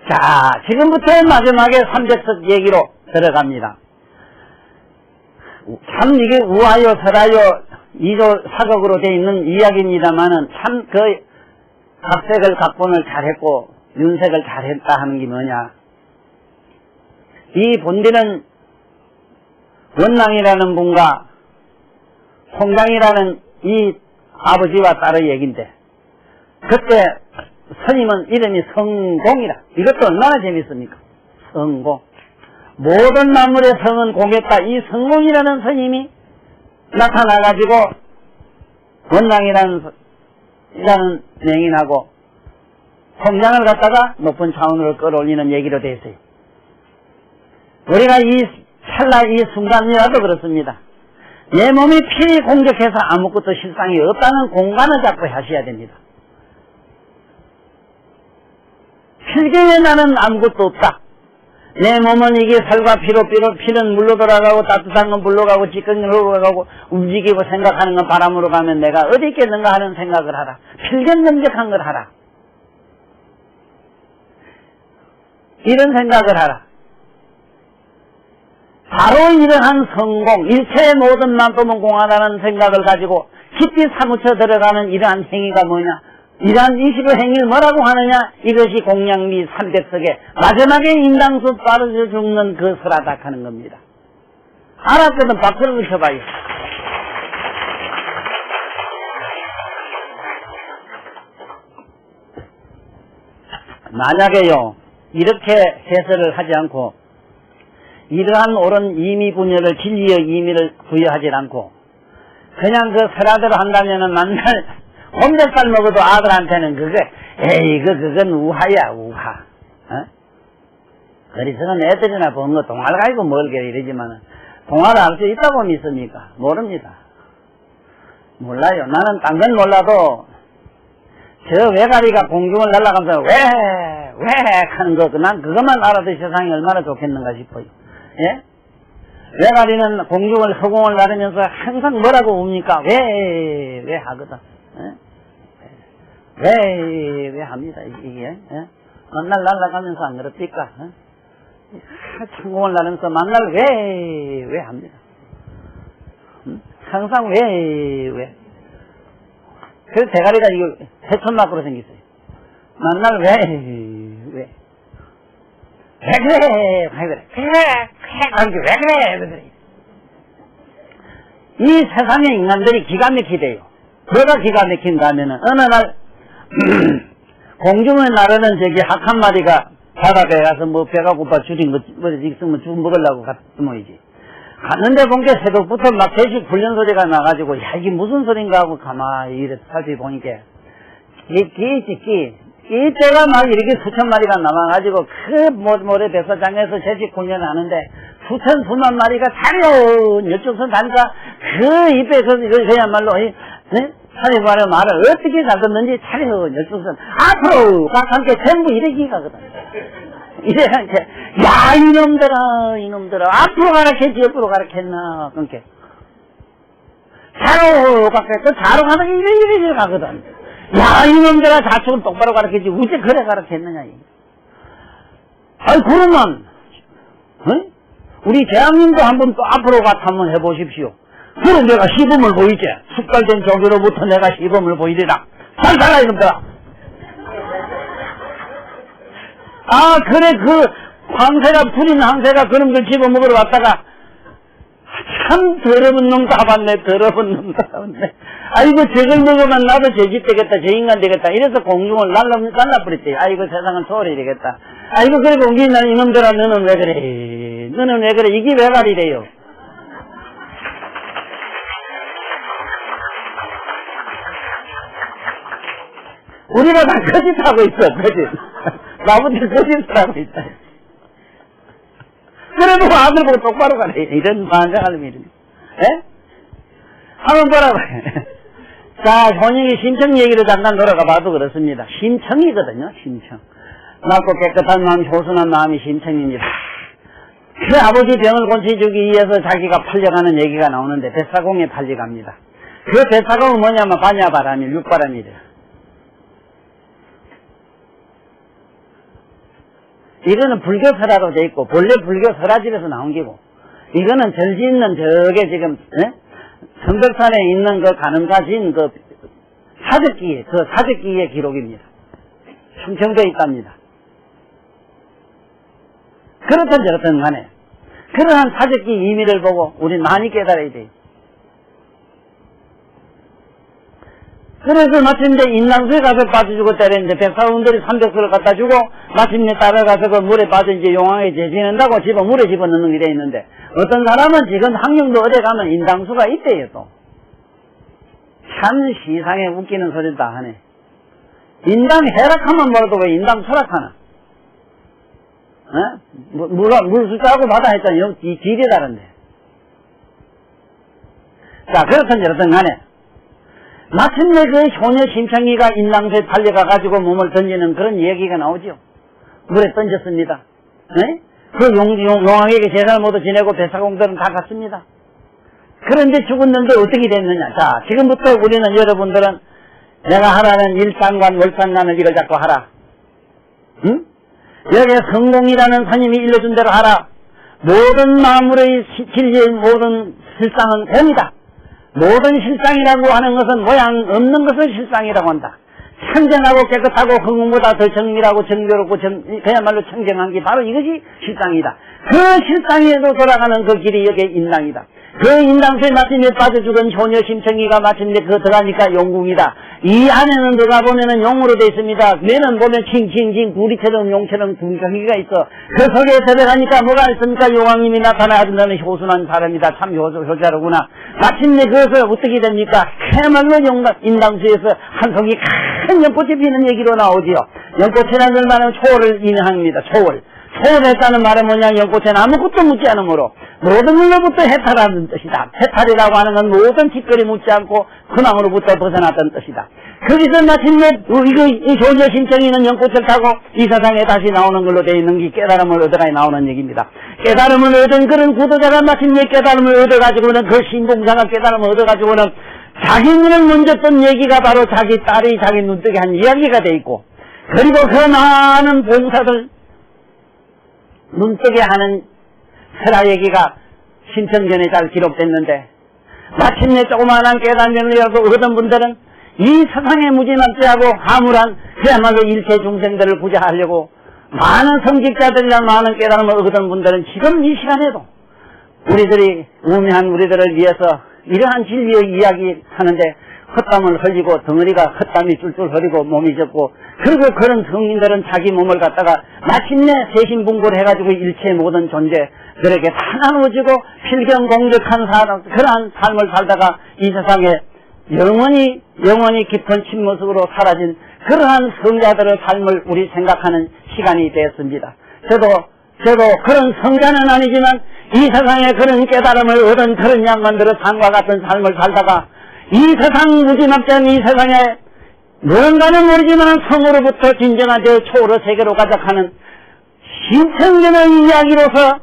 자, 지금부터 마지막에 300석 얘기로 들어갑니다. 참 이게 우하여 설하여 2조 사극으로 되어 있는 이야기입니다만은 참 그 각색을 각본을 잘했고 윤색을 잘했다 하는 게 뭐냐. 이 본디는 원랑이라는 분과 송장이라는 이 아버지와 딸의 얘기인데 그때 스님은 이름이 성공이라. 이것도 얼마나 재밌습니까? 성공. 모든 만물의 성은 공했다. 이 성공이라는 스님이 나타나가지고 원랑이라는 맹인하고 성장을 갖다가 높은 차원으로 끌어올리는 얘기로 되어 있어요. 우리가 이 찰나 이 순간이라도 그렇습니다. 내 몸이 필히 공격해서 아무것도 실상이 없다는 공간을 잡고 하셔야 됩니다. 필경에 나는 아무것도 없다. 내 몸은 이게 살과 피로 피는 물로 돌아가고 따뜻한 건 물로 가고 찌꺼기는 흘러 가고 움직이고 생각하는 건 바람으로 가면 내가 어디 있겠는가 하는 생각을 하라. 필경정적한 걸 하라. 이런 생각을 하라. 바로 이러한 성공, 일체의 모든 만품은 공하다는 생각을 가지고 깊이 사무쳐 들어가는 이러한 행위가 뭐냐? 이러한 20의 행위를 뭐라고 하느냐? 이것이 공양미 300석에 마지막에 인당수 빠르져 죽는 그 설하다 하는 겁니다. 알았거든 박수를 쳐봐요. 만약에요 이렇게 해설을 하지 않고 이러한 옳은 임의분열을 진리의 임의를 부여하지 않고 그냥 그 설하대로 한다면은 만날 홈뱃살 먹어도 아들한테는 그건 우하야 우하. 어? 어리석은 애들이나 본 거 동화를 가지고 뭘 그래 이러지만은 동화를 알 수 있다고 믿습니까? 모릅니다. 몰라요. 나는 딴 건 몰라도 저 외가리가 공중을 날아가면서 왜 하는 거, 난 그것만 알아도 세상이 얼마나 좋겠는가 싶어요. 예? 외가리는 공중을 허공을 나르면서 항상 뭐라고 웁니까? 왜 하거든. 예? 왜 합니다. 이게 예? 만날 날아가면서 안 그렇습니까? 창공을 나르면서 만날 왜 합니다. 항상 왜 그래서 대가리가 이거 새천막으로 생겼어요. 만날 왜 그래. 이 세상의 인간들이 기가 막히대요. 뭐가 기가 막힌가 하면은 어느 날 공중을 나르는 저기 학 한 마리가 바다에 가서 뭐 배가 고파 줄인 거 있으면 죽 먹으려고 갔던 모이지. 갔는데 본 게 새벽부터 막 대식 훈련 소리가 나가지고 야 이게 무슨 소린가 하고 가만히 이래 살펴보니까 끼때가 막 이렇게 수천 마리가 남아가지고 그 모래 배사장에서 채식 훈련을 하는데 수만 마리가 차려 여쪽선 다니까 그 입에서 그야말로 차려봐라 말을 어떻게 잘 듣는지 차려 여쪽선 앞으로 막 함께 전부 이렇게 가거든. 이래한테 야 이놈들아 앞으로 가라 했지 옆으로 가라 했나 그렇게 차로 가겠어 차로 가면 이래 가거든. 야 이놈들아 좌측은 똑바로 가라 했지 우째 그래 가라 했느냐. 아이 그러면 우리 대왕님도 한번 또 앞으로 가서 한번 해보십시오. 그럼 내가 시범을 보이지. 숙달된 조교로부터 내가 시범을 보이리라. 잘 살아 이놈들아. 아 그래 그 황새가 풀인 황새가 그런 걸 집어먹으러 왔다가 참 더러운 놈 잡았네. 더러운 놈 잡았네. 아이고 저걸 먹으면 나도 저 집 되겠다. 저 인간 되겠다. 이래서 공중을 날라버렸대요. 아이고 세상은 소리 되겠다. 아이고 그리고 우리 이놈들아 너는 왜 그래. 너는 왜 그래. 이게 왜 말이래요. 우리가 다 거짓하고 있어. 거짓. 나부터 거짓하고 있다. 그래도 아들 보고 똑바로 가래. 이런 반장을 미루네. 예? 한번 보라고. 자, 혼인이 심청 얘기를 잠깐 돌아가 봐도 그렇습니다. 심청이거든요, 심청. 맑고 깨끗한 마음, 효순한 마음이 심청입니다. 그 아버지 병을 고쳐주기 위해서 자기가 팔려가는 얘기가 나오는데, 뱃사공에 팔려갑니다. 그 뱃사공은 뭐냐면, 반야바람이, 육바람이래요. 이거는 불교 설화로 돼 있고 본래 불교 설화집에서 나온 게고 이거는 절지 있는 저게 지금 성덕산에 있는 그 가늠사진 그 사적기의 기록입니다. 충청도에 있답니다. 그렇든 저렇든 간에 그러한 사적기 의미를 보고 우리 많이 깨달아야 돼요. 그래서 마침내 인랑수에 가서 빠져주고 때렸는데 백사원들이 300수를 갖다 주고 마침내 따라가서 그 물에 빠져 이제 용왕에 제지낸다고 물에 집어넣는 게 돼 있는데 어떤 사람은 지금 학령도 어디 가면 인당수가 있대요 또. 참 시상에 웃기는 소리 다 하네. 인당 해락하면 뭐라도 왜 인당 수락하나? 물 숫자하고 바다 했잖아요. 이 길이 다른데. 자 그렇든 저렇든 간에 마침내 그 효녀 심청이가 인랑소에 팔려가가지고 몸을 던지는 그런 얘기가 나오죠. 물에 던졌습니다. 네? 그 용왕에게 제사를 모두 지내고 배사공들은 다 갔습니다. 그런데 죽었는데 어떻게 됐느냐. 자, 지금부터 우리는 여러분들은 내가 하라는 일상관, 월상관을 이걸 잡고 하라. 응? 여기에 성공이라는 스님이 일러준 대로 하라. 모든 마물의 진리의 모든 실상은 됩니다. 모든 실상이라고 하는 것은 모양 없는 것을 실상이라고 한다. 청정하고 깨끗하고 흥흥보다 더 정밀하고 정교롭고 그야말로 청정한 게 바로 이것이 실상이다. 그 실상에도 돌아가는 그 길이 여기에 인당이다. 그 인당수에 마침내 빠져 죽은 효녀 심청이가 마침내 그 들어가니까 용궁이다. 이 안에는 들어가 보면은 용으로 되어 있습니다. 뇌는 보면 칭칭칭 구리처럼 용처럼 둥경이가 있어. 그 속에 들어가니까 뭐가 있습니까? 용왕님이 나타나는 효순한 사람이다. 참 효자로구나. 마침내 그것을 어떻게 됩니까? 그야말로 인당수에서 한 송이 큰 연꽃이 피는 얘기로 나오지요. 연꽃이라는 걸 말하면 초월을 인하합니다. 초월. 초월했다는 말은 뭐냐? 연꽃에는 아무것도 묻지 않으므로 모든 걸로부터 해탈하는 뜻이다. 해탈이라고 하는 건 모든 짓거리 묻지 않고 근황으로부터 벗어났던 뜻이다. 거기서 마침내 이 효녀 심청이는 연꽃을 타고 이 세상에 다시 나오는 걸로 되어 있는 게 깨달음을 얻어가 나오는 얘기입니다. 깨달음을 얻은 그런 구도자가 마침내 깨달음을 얻어가지고는 그 신봉사가 깨달음을 얻어가지고는 자기는 먼저 떤 얘기가 바로 자기 딸이 자기 눈뜨게 한 이야기가 돼 있고, 그리고 그 많은 봉사들 눈뜨게 하는 설화 얘기가 심청전에 잘 기록됐는데, 마침내 조그마한 깨달음이라도 얻은 분들은 이 세상에 무지막지하고 화물한 그야말로 일체 중생들을 구제하려고 많은 성직자들이나 많은 깨달음을 얻은 분들은 지금 이 시간에도 우리들이 우매한 우리들을 위해서 이러한 진리의 이야기 하는데 헛땀을 흘리고 덩어리가 헛땀이 쫄쫄 흐리고 몸이 젖고, 그리고 그런 성인들은 자기 몸을 갖다가 마침내 세신분고를 해가지고 일체 모든 존재들에게 다 나누어지고 필경공적한 사람, 그러한 삶을 살다가 이 세상에 영원히 깊은 침묵으로 사라진 그러한 성자들의 삶을 우리 생각하는 시간이 되었습니다. 저도 그런 성자는 아니지만 이 세상에 그런 깨달음을 얻은 그런 양반들의 삶과 같은 삶을 살다가 이 세상 무지막지한 이 세상에 무언가는 모르지만 성으로부터 진정하되 초월의 세계로 가져가는 심청전의 이야기로서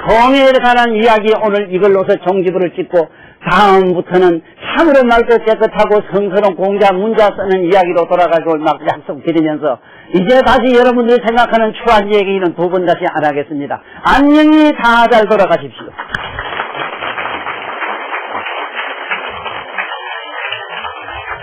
성에 관한 이야기, 오늘 이걸로서 종지부를 찍고 다음부터는 참으로 맑고 깨끗하고 성스러운 공자 문자 쓰는 이야기로 돌아가고 막 약속드리면서 이제 다시 여러분들이 생각하는 추한 얘기는 두 번 다시 안 하겠습니다. 안녕히 다 잘 돌아가십시오.